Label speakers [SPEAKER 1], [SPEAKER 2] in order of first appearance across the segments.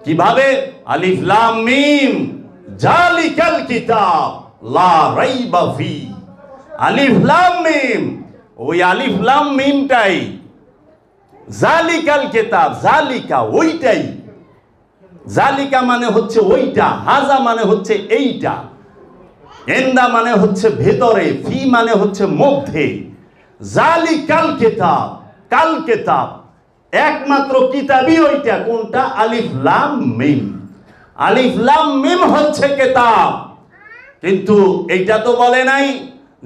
[SPEAKER 1] কিভাবে? আলিফ লাম মিম জালিকাল কিতাব লা রাইবা ফি। আলিফ লাম মিম, ওই আলিফ লাম মিমটাই জালিকাল কিতাব, জালিকা ওইটাই, জালিকা মানে হচ্ছে ওইটা, হাজা মানে হচ্ছে এইটা, এন্দা মানে হচ্ছে ভেতরে, ফি মানে হচ্ছে মধ্যে। জালিকাল কিতাব, কাল কিতাব, একমাত্র কিতাবই ওইটা। কোনটা? আলিফ লাম মিম। আলিফ লাম মিম হচ্ছে কিতাব। কিন্তু এইটা তো বলে নাই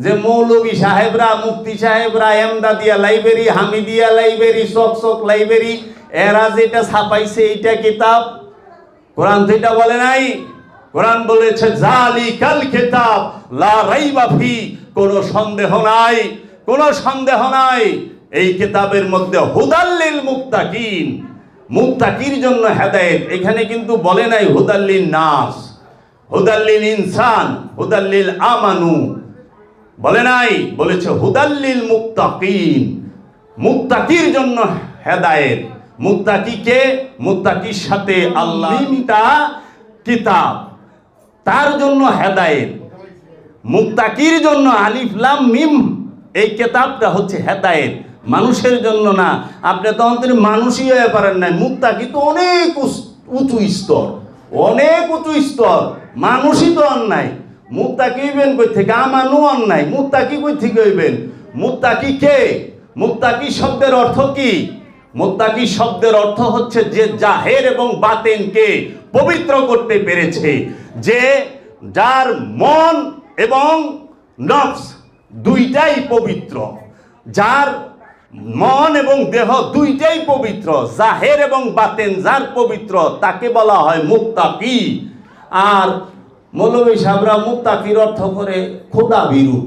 [SPEAKER 1] যে মৌলভী সাহেবরা, মুফতি সাহেবরা, এমদাদিয়া লাইব্রেরি, হামিদিয়া লাইব্রেরি, শক লাইব্রেরি, এরা যেটা ছাপাইছে এইটা কিতাব। কোরআন তো এটা বলে নাই। কোরআন বলেছে জালিকাল কিতাব লা রাইবা ফি, কোনো সন্দেহ নাই, কোনো সন্দেহ নাই। এই কিতাবের মধ্যে হুদাল্লিল মুত্তাকিন, মুত্তাকির জন্য হেদায়েত। এখানে কিন্তু বলে নাই হুদাল্লিন নাস, হুদাল্লিল ইনসান, হুদাল্লিল আমানু, বলে নাই। বলেছে হুদাল্লিল মুত্তাকিন, মুত্তাকির জন্য হেদায়েত। মুত্তাকিকে, মুত্তাকির সাথে আল্লাহটা কিতাব, তার জন্য হেদায়েত। মুত্তাকির জন্য আলিফ লাম মিম, এই কিতাবটা হচ্ছে হেদায়েত, মানুষের জন্য না। আপনি তো অন্তরে মানুষই হয়ে পারেন না। মুত্তাকি তো অনেক উঁচু স্তর, অনেক উঁচু স্তর। মানুষই তো অন্যায়, মুত্তাকি হইবেন কই থেকে? আমানু অন্যায়, মুত্তাকি কই থেকে হইবেন? মুত্তাকি কে? মুত্তাকি শব্দের অর্থ কি? মুত্তাকি শব্দের অর্থ হচ্ছে যে জাহের এবং বাতেনকে পবিত্র করতে পেরেছে, যে যার মন এবং নফস দুইটাই পবিত্র, যার মন এবং দেহ দুইটাই পবিত্র, জাহের এবং বাতেন যার পবিত্র, তাকে বলা হয় মুত্তাকি। আর মৌলভী সাহেবরা মুত্তাকির অর্থ করে খোদা ভীরু,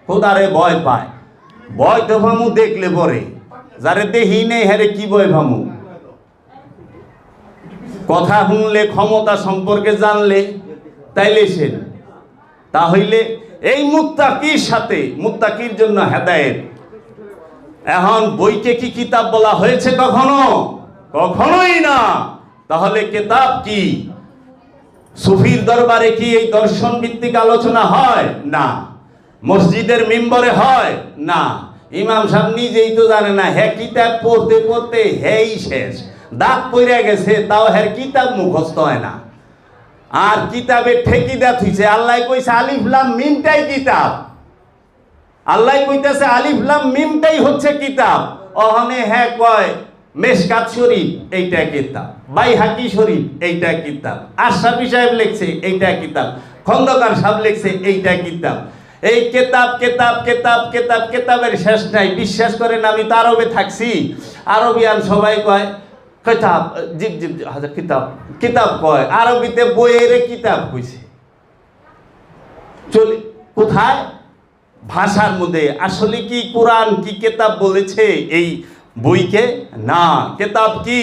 [SPEAKER 1] খোদারে ভয় পায়। ভয় তো ভামু দেখলে পরে, যারে দেহি নেই হ্যারে কি ভয় ভামু? কথা শুনলে, ক্ষমতা সম্পর্কে জানলে, তাইলে সে। তাহলে এই মুত্তাকির সাথে, মুত্তাকির জন্য হেদায়েত। এখন বইকে কি কিতাব বলা হয়েছে কখনো? কখনোই না। তাহলে কিতাব কি? সুফির দরবারে কি এই দর্শন ভিত্তিক আলোচনা হয়? না। মসজিদের মিম্বরে হয়? না। ইমাম সাহেব নিজেই তো জানে না, হ্যাঁ কিতাব পড়তে পড়তে হ্যাঁ শেষ, দাঁত পড়ে গেছে, তাও হ্যাঁ কিতাব মুখস্থ হয় না। আর কিতাবের ঠেকি দেয়া থুইছে। আল্লাহ কইছে আলিফ লাম মিমটাই কিতাব। আল্লাহ কইতেছে আলিফ লাম মিমটাই হচ্ছে কিতাব। ওখানে হ্যাঁ কয় মেশকাত শরীফ এইটা কিতাব, বাইহাকি শরীফ এইটা কিতাব, আশরাফি সাহেব লিখছে এইটা কিতাব, খন্দকার সাহেব লিখছে এইটা কিতাব। এই কেতাব কেতাব কেতাব কেতাব, কেতাবের শেষ নাই। বিশ্বাস করেন, আমি তো আরবে থাকছি, আরবিয়ান সবাই কয় কিতাব, জিব জিব কিতাব, কিতাব কয়। আরবিতে বইয়ের কিতাব কইছে। চলে কোথায়? ভাষার মধ্যে। আসলে কি কোরআন কি কিতাব বলেছে এই বইকে? না। কিতাব কি?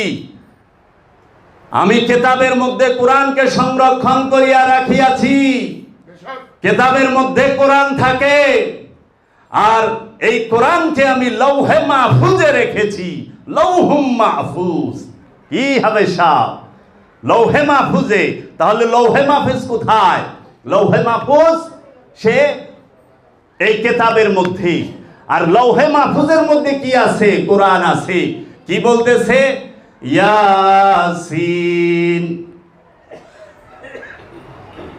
[SPEAKER 1] আমি কিতাবের মধ্যে কোরআনকে সংরক্ষণ করিয়া রাখিয়াছি। কিতাবের মধ্যে কোরআন থাকে, আর এই কোরআনকে আমি লৌহে মাহফুজে রেখেছি। লৌহুম মাহফুজ কি হবে সাহেব? লৌহে মাহফুজে। তাহলে লৌহে মাহফুজ কোথায়? লৌহে মাহফুজ সে এই কিতাবের মধ্যে। আর লৌহে মাহফুজের মধ্যে কি আছে? কোরআন আছে। কি বলতেছে? ইয়াসিন,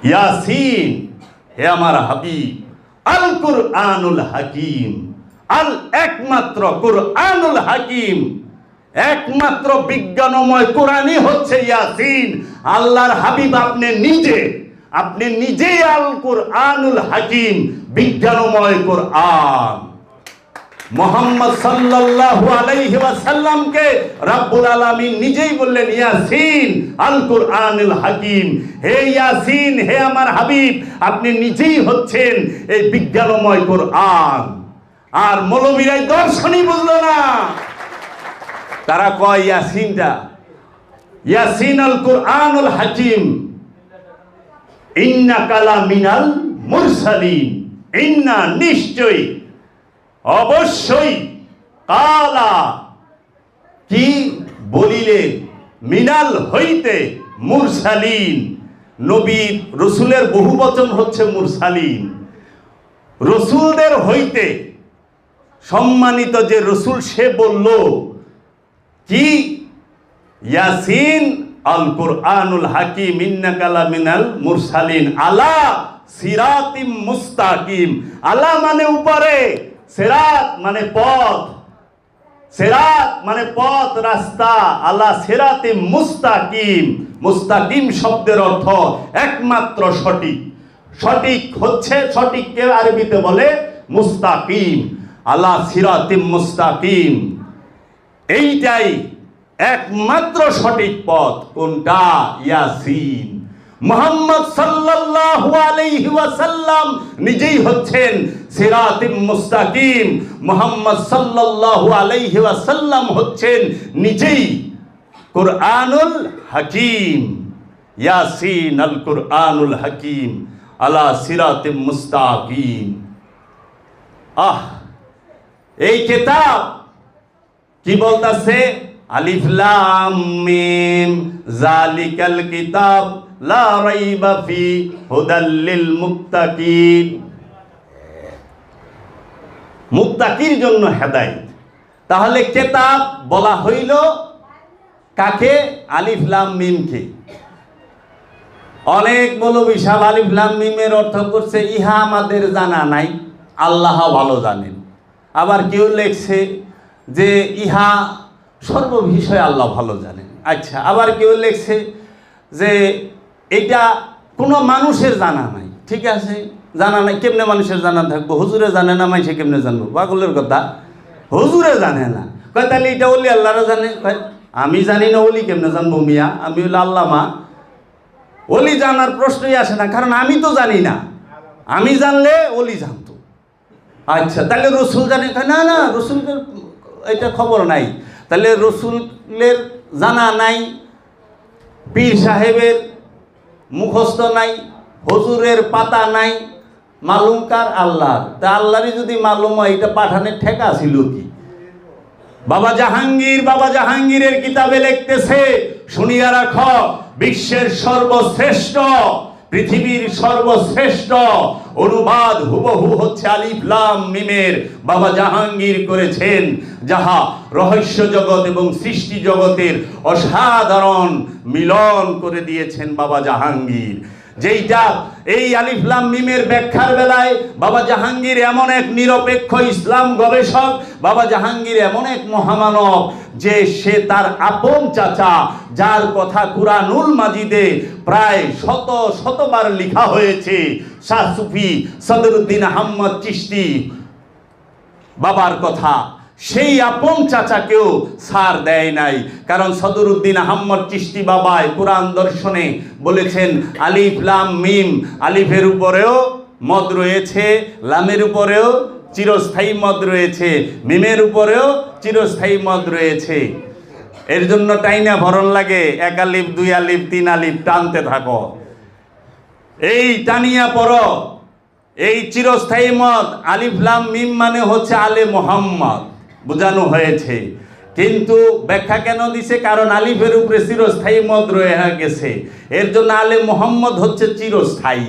[SPEAKER 1] ইয়াসিন হে আমার হাবিব, আল কুরআনুল হাকিম, আল একমাত্র কুরআনুল হাকিম, একমাত্র বিজ্ঞানময় কোরআনই হচ্ছে ইয়াসিন। আল্লাহর হাবিব আপনি নিজেই আল কুরআনুল হাকিম, বিজ্ঞানময় কোরআন। মুহাম্মদ সাল্লাল্লাহু আলাইহি ওয়াসাল্লামকে রব্বুল আলামিন নিজেই বললেন ইয়াসিন আল কুরআনুল হাকিম। হে ইয়াসিন, হে আমার হাবিব, আপনি নিজেই হচ্ছেন এই বিজ্ঞানময় কোরআন। আর মৌলবীরাই দর্শনই বুঝলো না। তারা কয় ইয়াসিনটা, ইয়াসিন আল কুরআনুল হাকিম, ইন্নাকা লামিনাল মুরসালিন, ইন্না নিশ্চয়ই, অবশ্যই, কালা কি বলিলেন, মিনাল হইতে মুরসালিন, নবী রসুলের বহুবচন হচ্ছে মুরসালিন। রসুলদের হইতে সম্মানিত যে রসুল সে বলল কি, ইয়াসিন আল কুরআনুল হাকিম ইন্নাকা লামিনাল মুরসালিন আলা সিরাতিম মুস্তাকিম। আলা মানে উপরে, সিরাত মানে পথ, সিরাত মানে পথ রাস্তা, আলা সিরাতিম মুস্তাকিম। মুস্তাকিম শব্দের অর্থ একমাত্র সঠিক। সঠিক হচ্ছে, সঠিককে আরবিতে বলে মুস্তাকিম। আলা সিরাতিম মুস্তাকিম, এইটাই একমাত্র সঠিক পথ। কোনটা? ইয়াসিন। মুহাম্মদ সাল্লাল্লাহু আলাইহি ওয়াসাল্লাম নিজেই হচ্ছেন সিরাতিম মুস্তাকিম। মুহাম্মদ সাল্লাল্লাহু আলাইহি ওয়াসাল্লাম হচ্ছেন নিজেই কুরআনুল হাকিম। ইয়াসিন আল কুরআনুল হাকিম আলা সিরাতিম মুস্তাকিম। এই কিতাব কি বলতাছে? আলিফ লাম মিম যালিকাল কিতাব লা রাইবা ফি হুদাল লিল মুত্তাকিন। মুত্তাকির জন্য হেদায়েত। তাহলে কিতাব বলা হইল কাকে? আলিফ লাম মিমকে। অনেক মৌলবী সাহেব আলিফ লাম মিমের অর্থ করছে ইহা আমাদের জানা নাই, আল্লাহ ভালো জানেন। আবার কেউ লেখছে যে ইহা সর্ববিষয়ে আল্লাহ ভালো জানেন। আচ্ছা, আবার কেউ লেখছে যে এটা কোনো মানুষের জানা নাই। ঠিক আছে, জানা নাই, কেমনে মানুষের জানা থাকবো? হুজুরে জানে না, মানুষে কেমনে জানবো? পাগলের কথা, হুজুরে জানে না। কয় তাহলে এটা ওলি আল্লাহরা জানে। আমি জানি না, ওলি কেমনে জানবো মিয়া? আমি হইলে আল্লামা, ওলি জানার প্রশ্নই আসে না, কারণ আমি তো জানি না। আমি জানলে ওলি জানতো। আচ্ছা, তাহলে রসুল জানে? না না, রসুলের এটা খবর নাই। তাহলে রসুলের জানা নাই, পীর সাহেবের মুখস্থ নাই, হুজুরের পাতা নাই, মালুম কার? আল্লাহ। তা আল্লাহরই যদি মালুম হয়, এটা পাঠানের ঠেকা ছিল কি? বাবা জাহাঙ্গীরের কিতাবে লিখতেছে, শুনিয়া রাখ, বিশ্বের সর্বশ্রেষ্ঠ, পৃথিবীর সর্বশ্রেষ্ঠ অনুবাদ হুবহু হচ্ছে আলিফ লাম মিমের। বাবা জাহাঙ্গীর করেছেন, যাহা রহস্য জগৎ এবং সৃষ্টি জগতের অসাধারণ মিলন করে দিয়েছেন বাবা জাহাঙ্গীর। যেইটা এই আলিফ লাম মিমের ব্যাখ্যার বেলায় বাবা জাহাঙ্গীর এমন এক নিরপেক্ষ ইসলাম গবেষক, বাবা জাহাঙ্গীর এমন এক মহামানব যে সে তার আপন চাচা, যার কথা কুরআনুল মাজিদে প্রায় শতবার লেখা হয়েছে, শাহ সুফি সদরুদ্দিন আহমদ চিশতি বাবার কথা, সেই আপন চাচাকেও ছাড় দেয় নাই। কারণ সদরুদ্দিন আহমদ চিশতি বাবায় কুরআন দর্শনে বলেছেন আলিফ লাম মিম, আলিফের উপরেও মদ রয়েছে, লামের উপরেও চিরস্থায়ী মদ রয়েছে, মিমের উপরেও চিরস্থায়ী মদ রয়েছে। এর জন্য টাইনা ভরণ লাগে, এক আলিফ, দুই আলিফ, তিন আলিফ টানতে থাকো, এই টানিয়া পড়ো। এই চিরস্থায়ী মদ আলিফ লাম মিম মানে হচ্ছে আলে মোহাম্মদ, বোঝানো হয়েছে। কিন্তু ব্যাখ্যা কেন দিছে? কারণ আলিফের উপরে চিরস্থায়ী মদ রয়ে গেছে, এর জন্য আলে মোহাম্মদ হচ্ছে চিরস্থায়ী।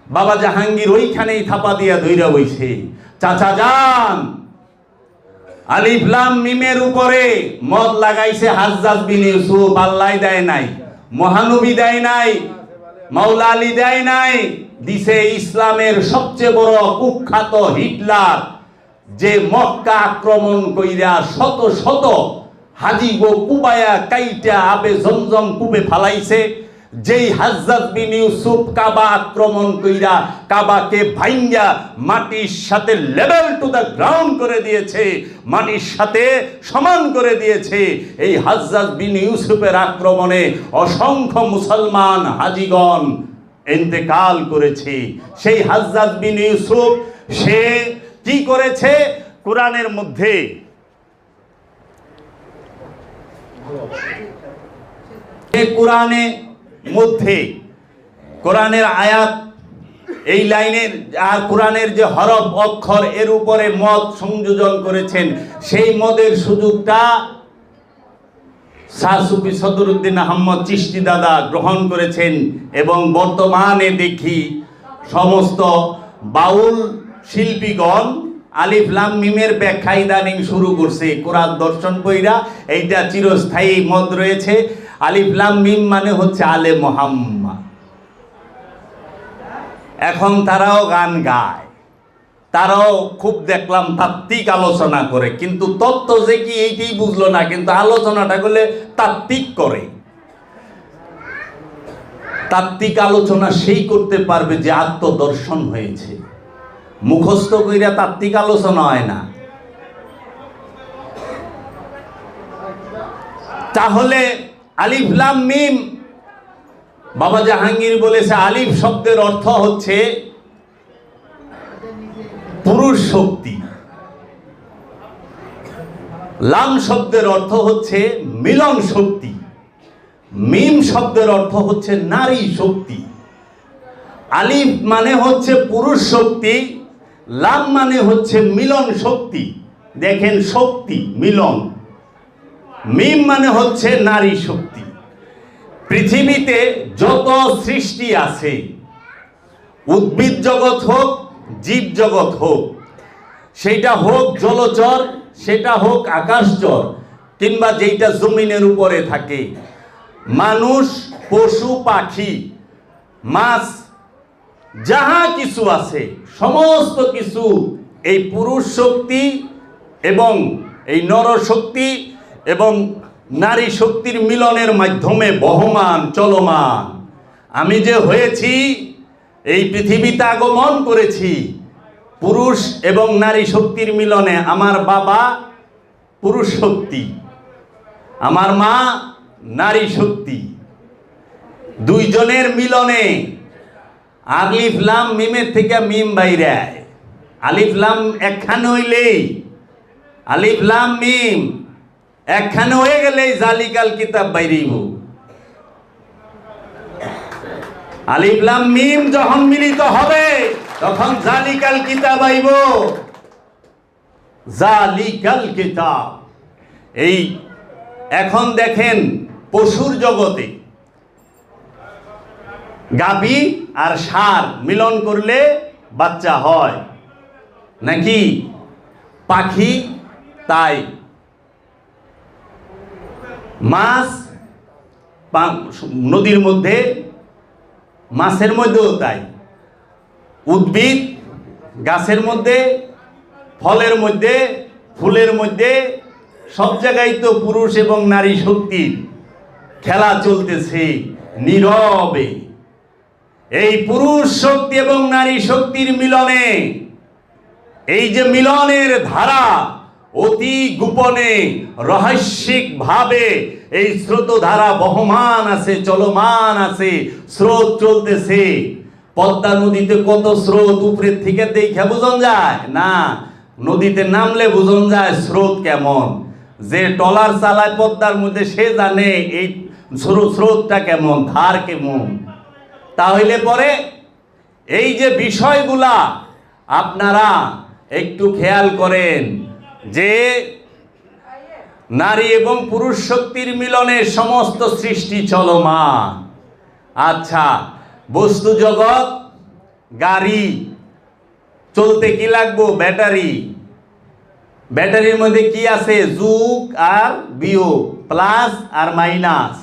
[SPEAKER 1] বাবা জাহাঙ্গীর ওইখানেই থাপা দিয়া ধইরা বইছে, চাচা যান, আলিফ লাম মিমের উপরে মদ লাগাইছে হাজ্জাজ বিন ইউসুফ, আল্লাহ দেয় নাই, মহানবী দেয় নাই, মাওলা আলী দেয় নাই, দিছে ইসলামের সবচেয়ে বড় কুখ্যাত হিটলার, যে মক্কা আক্রমণ কইরা শত শত হাজি গো কুবায়া কাইটা আবে জমজম কূপে ফালাইছে। যেই হাজ্জাজ বিন ইউসুফ কাবা আক্রমণ কইরা কাবাকে ভাঙ্গা মাটির সাথে লেভেল টু দ্য গ্রাউন্ড করে দিয়েছে, মাটির সাথে সমান করে দিয়েছে। এই হাজ্জাজ বিন ইউসুফের আক্রমণে অসংখ্য মুসলমান হাজিগণ ইন্তেকাল করেছে। সেই হাজ্জাজ বিন ইউসুফ সে কি করেছে? কোরআনের মধ্যে কোরআনের আয়াত, এই লাইনের আর কোরআনের যে হরফ অক্ষর এর উপরে মদ সংযোজন করেছেন। সেই মদের সুযোগটা শাহ সুফি সদরুদ্দিন আহমদ চিশতি দাদা গ্রহণ করেছেন এবং বর্তমানে দেখি সমস্ত বাউল শিল্পীগণ আলিফ লাম মিমের ব্যাখ্যা ইদানিং শুরু করছে কোরআন দর্শন বইরা। এইটা চিরস্থায়ী মত রয়েছে, আলিফ লাম মিম মানে হচ্ছে আলে মুহাম্মদ। এখন তারাও গান গায়, তারাও খুব দেখলাম তাত্ত্বিক আলোচনা করে, কিন্তু তত্ত্ব যে কি এইটাই বুঝলো না, কিন্তু আলোচনাটা করলে তাত্ত্বিক করে। তাত্ত্বিক আলোচনা সেই করতে পারবে যে আত্মদর্শন হয়েছে, মুখস্থ কইরা তাত্ত্বিক আলোচনা হয় না। তাহলে আলিফ লাম মিম, বাবা জাহাঙ্গীর বলেছে আলিফ শব্দের অর্থ হচ্ছে পুরুষ শক্তি, লাম শব্দের অর্থ হচ্ছে মিলন শক্তি, মিম শব্দের অর্থ হচ্ছে নারী শক্তি। আলিফ মানে হচ্ছে পুরুষ শক্তি, লাম মানে হচ্ছে মিলন শক্তি। দেখেন শক্তি মিলন, মিম মানে হচ্ছে নারী শক্তি। পৃথিবীতে যত সৃষ্টি আছে, উদ্ভিদ জগৎ হোক, জীব জগৎ হোক, সেটা হোক জলচর, সেটা হোক আকাশচর, কিংবা যেটা জমিনের উপরে থাকে, মানুষ, পশু পাখি, মাছ, যাহা কিছু আছে সমস্ত কিছু এই পুরুষ শক্তি এবং এই নর শক্তি এবং নারী শক্তির মিলনের মাধ্যমে বহমান চলমান। আমি যে হয়েছি, এই পৃথিবীতে আগমন করেছি পুরুষ এবং নারী শক্তির মিলনে। আমার বাবা পুরুষ শক্তি, আমার মা নারী শক্তি, দুইজনের মিলনে আলিফ লাম মিমের থেকে মিম বাইরে। আলিফ লাম একখানে হইলেই, আলিফ লাম মিম একখানে হয়ে গেলেই জালিকাল কিতাব বাইরেইব। আলিফ লাম মিম যখন মিলিত হবে তখন জালিকাল কিতাব আইব। জালিকাল কিতাব। এই এখন দেখেন পশুর জগতে গাভী আর ষাঁড় মিলন করলে বাচ্চা হয় নাকি? পাখি তাই, মাছ নদীর মধ্যে, মাছের মধ্যেও তাই, উদ্ভিদ গাছের মধ্যে, ফলের মধ্যে, ফুলের মধ্যে, সব জায়গায় তো পুরুষ এবং নারী শক্তির খেলা চলতেছে নীরবে। এই পুরুষ শক্তি এবং নারী শক্তির মিলনে, এই যে মিলনের ধারা, অতি গোপনে রহস্যিক ভাবে এই স্রোত ধারা বহমান আছে, চলমান আছে, স্রোত চলতেছে। পদ্মা নদীতে কত স্রোত উপরের থেকে দেখে বোঝন যায় না, নদীতে নামলে বোঝন যায় স্রোত কেমন। যে টলার চালায় পদ্মার মধ্যে সে জানে এই স্রোতটা কেমন, ধার কেমন। তাহলে পরে এই যে বিষয়গুলা আপনারা একটু খেয়াল করেন যে নারী এবং পুরুষ শক্তির মিলনে সমস্ত সৃষ্টি চলমান। আচ্ছা, বস্তু জগৎ, গাড়ি চলতে কি লাগবো? ব্যাটারি। ব্যাটারির মধ্যে কি আছে? যুগ আর বিয়োগ, প্লাস আর মাইনাস।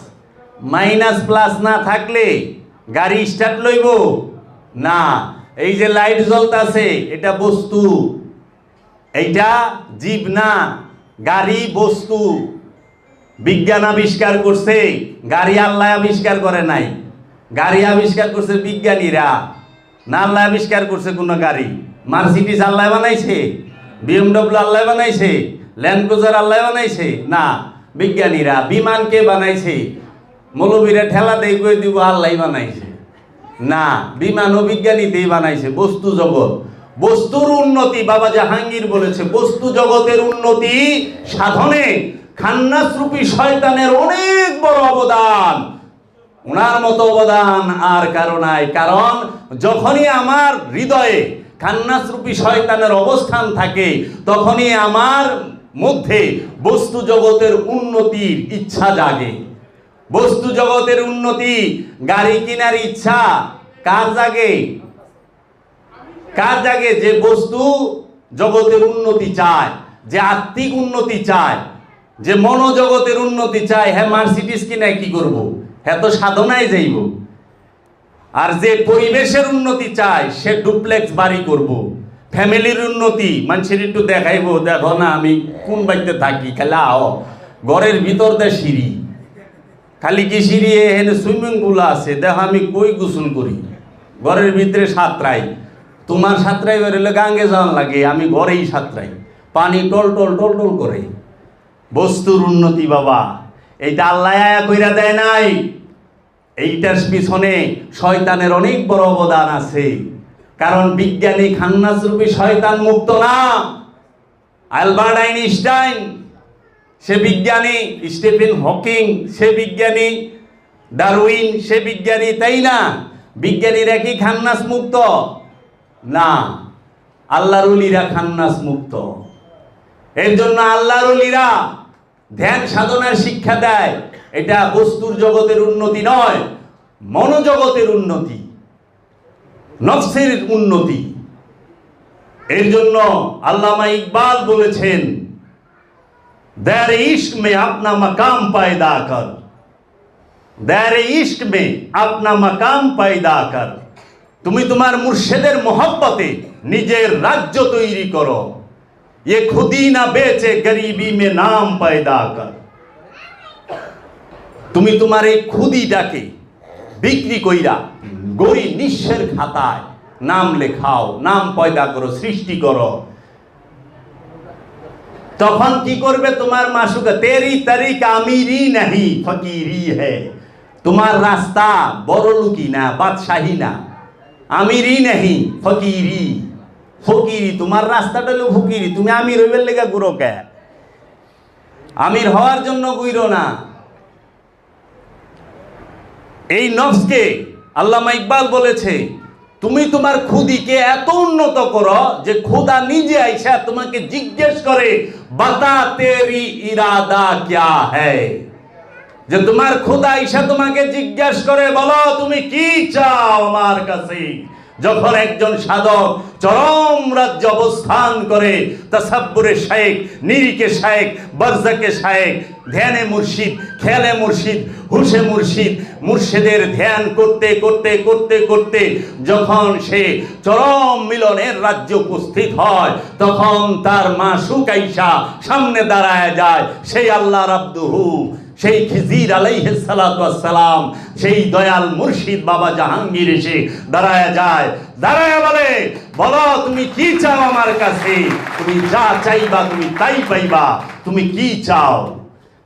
[SPEAKER 1] মাইনাস প্লাস না থাকলে গাড়ি স্টার্ট লইব না। এই যে লাইট জ্বলতাছে, এটা বস্তু, এইটা জীব না, গাড়ি বস্তু। বিজ্ঞান আবিষ্কার করছে, গাড়ি আল্লাহ আবিষ্কার করে নাই। গাড়ি আবিষ্কার করছে বিজ্ঞানীরা, না আল্লাহ আবিষ্কার করছে কোন গাড়ি? মার্সিডিজ আল্লাহ বানাইছে? BMW আল্লাহ বানাইছে? ল্যান্ড ক্রুজার আল্লাহ বানাইছে? না, বিজ্ঞানীরা। বিমান কে বানাইছে? মৌলবীরা ঠেলা দেই করে দিব আল্লাহ বানাইছে? না, বিমানও বিজ্ঞানীতেই বানাইছে। বস্তু জগৎ, বস্তুর উন্নতি, বাবা জাহাঙ্গীর বলেছে বস্তু জগতের উন্নতি সাধনে খান্নাস রূপী শয়তানের অনেক বড় অবদান। ওনার মতো অবদান আর কারো নাই। কারণ যখনই আমার হৃদয়ে খান্নাস রূপী শয়তানের অবস্থান থাকে, তখনই আমার মধ্যে বস্তু জগতের উন্নতির ইচ্ছা জাগে। বস্তু জগতের উন্নতি, গাড়ি কেনার ইচ্ছা কার জাগে? কার জাগে? যে বস্তু জগতের উন্নতি চায়, যে আত্মিক উন্নতি চায়, যে মনোজগতের উন্নতি চায়। হ্যাঁ, মার্সিডিস কিনায় কি করব? হ্যাঁ, তো সাধনায় যাইব। আর যে পরিবেশের উন্নতি চায় সে ডুপ্লেক্স বাড়ি করব। ফ্যামিলির উন্নতি, মানুষের একটু দেখাইব, দেখো না আমি কোন বাড়িতে থাকি, খালি আও ঘরের ভিতর দিয়ে সিঁড়ি, খালি কি সিঁড়ি, এখানে সুইমিং পুল আছে, দেখো আমি কই গোসল করি, ঘরের ভিতরে সাঁতরাই। তোমার সাঁতরাই বেরোলে গাঙ্গে যাওয়ান লাগে, আমি ঘরেই সাঁতরাই, পানি টল টল টল টল করে। বস্তুর উন্নতি বাবা, এইটা আল্লাহ কইরা দেয় নাই। এইটার পিছনে শয়তানের অনেক বড় অবদান আছে। কারণ বিজ্ঞানী খান্নাস রূপী শয়তান মুক্ত না। আলবার্ট আইনস্টাইন সে বিজ্ঞানী, স্টিফেন হকিং সে বিজ্ঞানী, ডারউইন সে বিজ্ঞানী, তাই না? বিজ্ঞানীরা কি খান্নাস মুক্ত? না, আল্লাহর ওলিরা খান্নাস মুক্ত। এর জন্য আল্লাহর ওলিরা ধ্যান সাধনার শিক্ষা দেয়। এটা বস্তুর জগতের উন্নতি নয়, মনোজগতের উন্নতি, নফসের উন্নতি। এর জন্য আল্লামা ইকবাল বলেছেন, দায়রে ইশক মে আপনা মাকাম পায়দা কর, দায়রে ইশক মে আপনা মাকাম পায়দা কর। তুমি তোমার মুর্শিদের মোহব্বতে নিজের রাজ্য তৈরি করো। ये खुदी ना बेचे गरीबी में नाम पैदा कर। তুমি তোমার এই খুদিটাকে বিক্রি কইরা গরিব নিঃস্বের খাতায় নাম লেখাও, নাম পয়দা করো, সৃষ্টি করো। তখন কি করবে? তোমার মাসুকা তেরি তরিকা আমিরি নাহি ফকিরি হে। তোমার রাস্তা বড়লোকি না, বাদশাহী না, আমিরি নাহি ফকিরি। ফকিরি, তোমার রাস্তাটা হলো ফকিরি। তুমি আমির হইবার লেগা ঘুরো কে? আমির হওয়ার জন্য ঘুরো না। এই নফসকে আল্লামা ইকবাল বলেছে, তুমি তোমার খুদিকে এত উন্নত করো যে খোদা নিজে আইসা তোমাকে জিজ্ঞেস করে, বাতা তেরি ইরাদা ক্যা হ্যায়। যে তোমার খোদা আইসা তোমাকে জিজ্ঞেস করে, বলো তুমি কি চাও আমার কাছে। যখন একজন সাধক চরম রাজ্য অবস্থান করে, তাসাব্বুরে শায়েখ, নিরিকে শায়েখ, বরজাকে শায়েখ, ধ্যানে মুর্শিদ, খেয়ালে মুর্শিদ, হুশে মুর্শিদ, মুর্শিদের ধ্যান করতে করতে করতে করতে যখন সে চরম মিলনের রাজ্যে উপস্থিত হয়, তখন তার মাসুক আইসা সামনে দাঁড়ায় যায়। সেই আল্লাহ রাব্দুহু, সেই খিজির আলাইহিস সালাতু ওয়াস সালাম, সেই দয়াল মুর্শিদ বাবা জাহাঙ্গীর এসে দাঁড়ায় যায়, দাঁড়ায় বলে, বলো তুমি কি চাও আমার কাছে। তুমি যা চাইবা তুমি তাই পাইবা, তুমি কি চাও।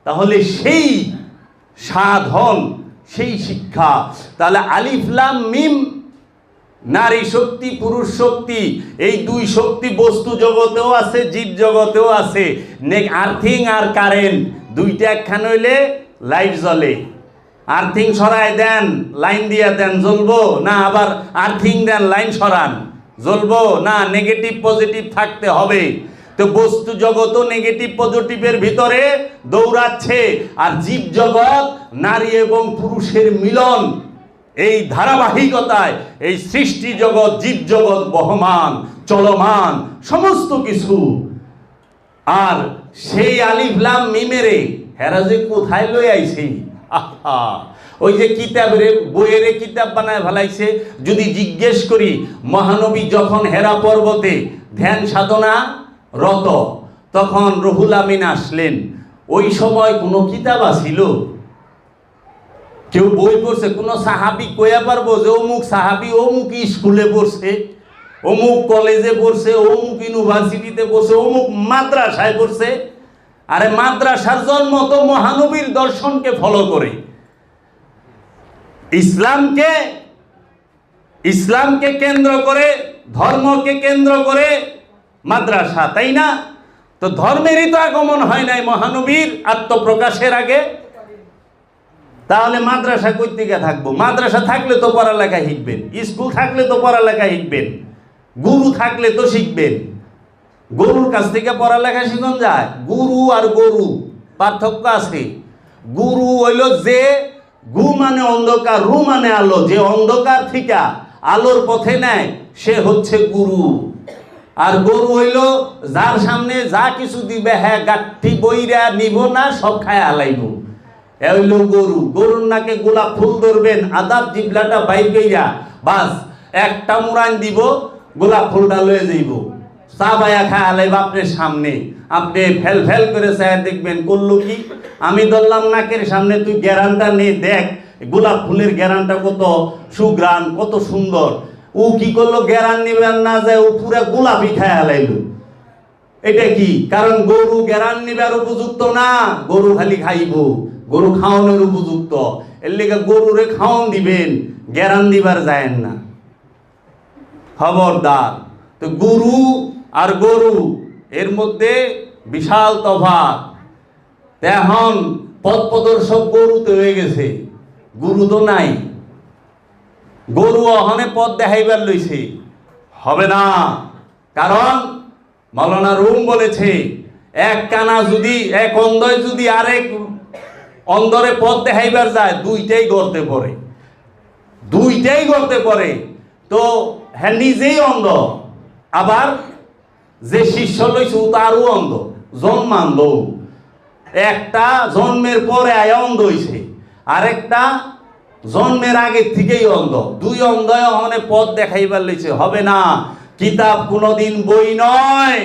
[SPEAKER 1] তাহলে সেই সাধন, সেই শিক্ষা। তাহলে আলিফ লাম মিম, নারী শক্তি পুরুষ শক্তি, এই দুই শক্তি বস্তু জগতেও আছে, জীব জগতেও আছে। আর্থিং আর কারেন্ট দুইটা একখান হইলে লাইট জ্বলে। আর্থিং সরাই দেন, লাইন দিয়ে দেন, জ্বলবো না। আবার আর্থিং দেন, লাইন সরান, জ্বলবো না। নেগেটিভ পজিটিভ থাকতে হবে। তো বস্তু জগৎও নেগেটিভ পজিটিভের ভিতরে দৌড়াচ্ছে। আর জীব জগৎ নারী এবং পুরুষের মিলন, এই ধারাবাহিকতায় এই সৃষ্টি জগৎ, জীব জগৎ বহমান, চলমান সমস্ত কিছু। আর সেই আলিফ লাম মিমেরে হেরা যে কোথায় লই আইছে, আহা, ওই যে কিতাবের বইয়ের কিতাব বানায় ফেলাইছে। যদি জিজ্ঞেস করি, মহানবী যখন হেরা পর্বতে ধ্যান সাধনা রত, তখন রুহুল আমিন আসলেন। ওই সময় কোনো কিতাব আসিল? কেউ বই পড়ছে? কোনো সাহাবি কইয়া পারবো যে অমুক সাহাবি অমুক স্কুলে পড়ছে, অমুক কলেজে পড়ছে, অমুক ইউনিভার্সিটিতে পড়ছে, অমুক মাদ্রাসায় পড়ছে? আরে মাদ্রাসার জন্ম তো মহানবীর দর্শনকে ফলো করে। ইসলামকে কেন্দ্র করে, ধর্মকে কেন্দ্র করে মাদ্রাসা, তাই না? তো ধর্মেরই তো আগমন হয় নাই মহানবীর আত্মপ্রকাশের আগে। তাহলে মাদ্রাসা কই থেকে থাকবো? মাদ্রাসা থাকলে তো পড়ালেখা শিখবেন, স্কুল থাকলে তো পড়ালেখা শিখবেন, গুরু থাকলে তো শিখবেন। গরুর কাছ থেকে পড়ালেখা শিখন যায়? গুরু আর গরু পার্থক্য আছে। গুরু হইল যে, গু মানে অন্ধকার, রু মানে আলো, যে অন্ধকার থেকে আলোর পথে নেয় সে হচ্ছে গুরু। আর গরু হইল যার সামনে যা কিছু দিবে হ্যাঁ গাঠি বইরা নিব না, সব খায় আলাইব, এ হইল গরু। গরুর নাকে গোলাপ ফুল ধরবেন, আদাব জিবলাটা বাইর কইরা বাস একটা মুরান দিব, গোলাপ ফুলটা লয়ে যাইব, চা বায়া খায় আলাইব আপনার সামনে। আপনি ফেল ফেল করে চায় দেখবেন করলো কি, আমি ধরলাম নাকের সামনে, তুই গ্যারানটা নে দেখ গোলাপ ফুলের গ্যারানটা কত সুগ্রান, কত সুন্দর। ও কি করলো, গ্যারান নিবেন না যায় ও পুরা গোলাপি খায় আলাইলো। এটা কি কারণ? গরু গ্যারান নিবার উপযুক্ত না, গরু খালি খাইব, গরু খাওয়ানোর উপযুক্ত। এর লেগে গরুরে খাওয়ান দিবেন, গ্যারান দিবার যায় না, খবরদার। তো গুরু আর গরু এর মধ্যে বিশাল তফাৎ। এখন পথ প্রদর্শক গরুতে হয়ে গেছে, গুরু তো নাই। গরু অহনে পথ দেখাইবার লইছে, হবে না। কারণ মাওলানা রুম বলেছে, এক কানা যদি, এক অন্ধয় যদি আরেক অন্ধরে পথ দেখাইবার যায়, দুইটাই গর্তে পড়ে, দুইটাই গর্তে পড়ে। তো হ্যাঁ নিজেই অন্ধ, আবার যে শিষ্য লইছে তারও অন্ধ, জন্মান্ধ। একটা জন্মের পরে আয়া অন্ধ হইছে, আরেকটা জন্মের আগের থেকেই অন্ধ। দুই অন্ধয় অহনে পথ দেখাইবার লইছে, হবে না। কিতাব কোনোদিন বই নয়।